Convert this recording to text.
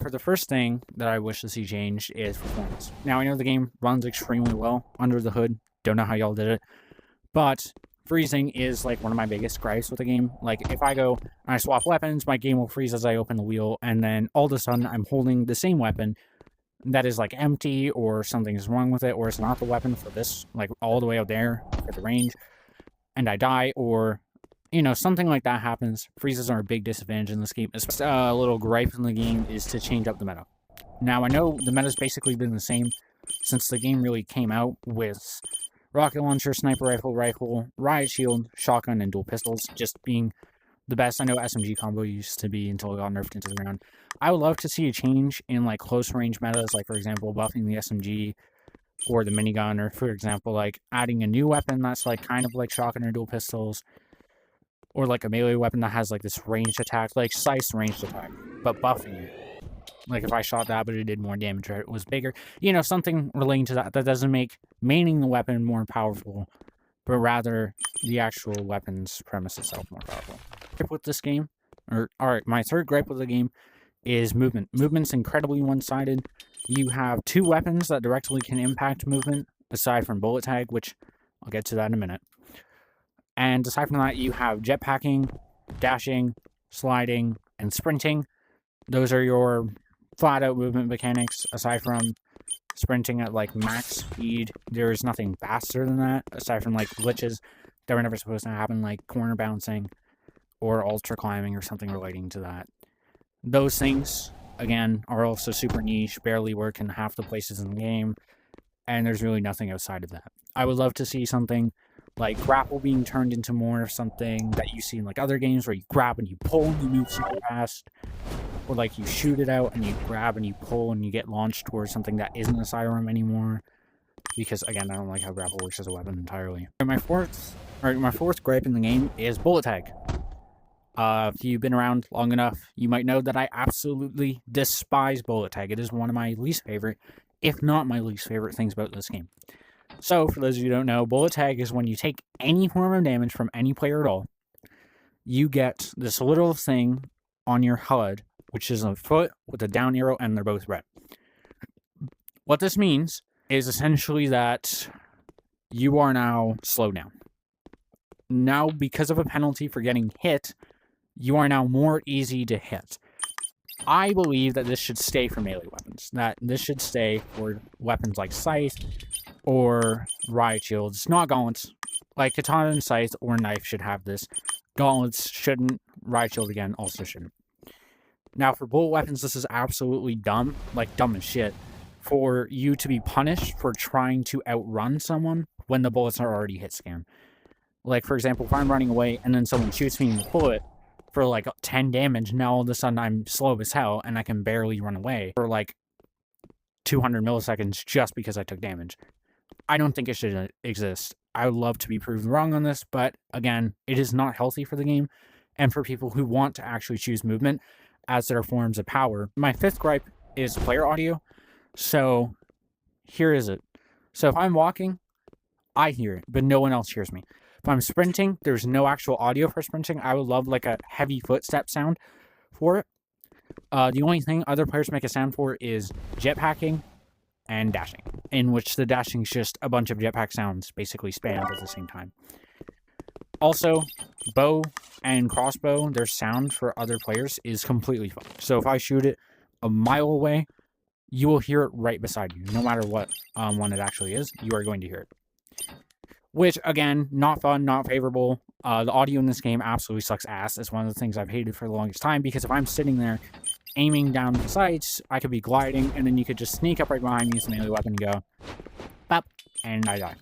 for the first thing that I wish to see changed is performance. Now, I know the game runs extremely well under the hood. Don't know how y'all did it. But freezing is, like, one of my biggest gripes with the game. Like, if I go and I swap weapons, my game will freeze as I open the wheel, and then all of a sudden I'm holding the same weapon that is, like, empty, or something's wrong with it, or it's not the weapon for this, like, all the way out there for the range, and I die, or... you know, something like that happens. Freezes are a big disadvantage in this game. A little gripe in the game is to change up the meta. Now, I know the meta's basically been the same since the game really came out, with rocket launcher, sniper rifle, riot shield, shotgun, and dual pistols just being the best. I know SMG combo used to be until it got nerfed into the ground. I would love to see a change in, like, close range metas, like, for example, buffing the SMG or the minigun, or, for example, like, adding a new weapon that's, like, kind of like shotgun or dual pistols. Or, like, a melee weapon that has, like, this ranged attack, like, Scythe ranged attack, but buffing it. Like, if I shot that, but it did more damage, or it was bigger. You know, something relating to that doesn't make maining the weapon more powerful, but rather the actual weapon's premise itself more powerful. With this game, alright, my third gripe with the game is movement. Movement's incredibly one-sided. You have two weapons that directly can impact movement, aside from bullet tag, which I'll get to that in a minute. And aside from that, you have jetpacking, dashing, sliding, and sprinting. Those are your flat-out movement mechanics. Aside from sprinting at, like, max speed, there's nothing faster than that, aside from, like, glitches that were never supposed to happen, like corner bouncing or ultra climbing or something relating to that. Those things, again, are also super niche, barely work in half the places in the game, and there's really nothing outside of that. I would love to see something like grapple being turned into more of something that you see in, like, other games where you grab and you pull and you move super fast. Or, like, you shoot it out and you grab and you pull and you get launched towards something that isn't a sidearm anymore. Because, again, I don't like how grapple works as a weapon entirely. My fourth gripe in the game is bullet tag. If you've been around long enough, you might know that I absolutely despise bullet tag. It is one of my least favorite, if not my least favorite things about this game. So, for those of you who don't know, bullet tag is when you take any form of damage from any player at all, you get this little thing on your HUD, which is a foot with a down arrow, and they're both red. What this means is essentially that you are now slowed down. Now, because of a penalty for getting hit, you are now more easy to hit. I believe that this should stay for melee weapons. That this should stay for weapons like Scythe or riot shields. Not gauntlets. Like katana and Scythe or knife should have this. Gauntlets shouldn't. Riot shield, again, also shouldn't. Now, for bullet weapons, this is absolutely dumb. Like, dumb as shit. For you to be punished for trying to outrun someone when the bullets are already hit scan. Like, for example, if I'm running away and then someone shoots me with a bullet for, like, 10 damage, now all of a sudden I'm slow as hell and I can barely run away for, like, 200 milliseconds just because I took damage. I don't think it should exist. I would love to be proven wrong on this, but, again, it is not healthy for the game and for people who want to actually choose movement as their forms of power. My fifth gripe is player audio. So, here is it. So, if I'm walking, I hear it, but no one else hears me. If I'm sprinting, there's no actual audio for sprinting. I would love, like, a heavy footstep sound for it. The only thing other players make a sound for is jetpacking and dashing, in which the dashing is just a bunch of jetpack sounds basically spammed at the same time. Also, bow and crossbow, their sound for other players is completely fine. So if I shoot it a mile away, you will hear it right beside you. No matter what one it actually is, you are going to hear it. Which, again, not fun, not favorable. The audio in this game absolutely sucks ass. It's one of the things I've hated for the longest time, because if I'm sitting there aiming down the sights, I could be gliding, and then you could just sneak up right behind me with a melee weapon and go, bop, and I die.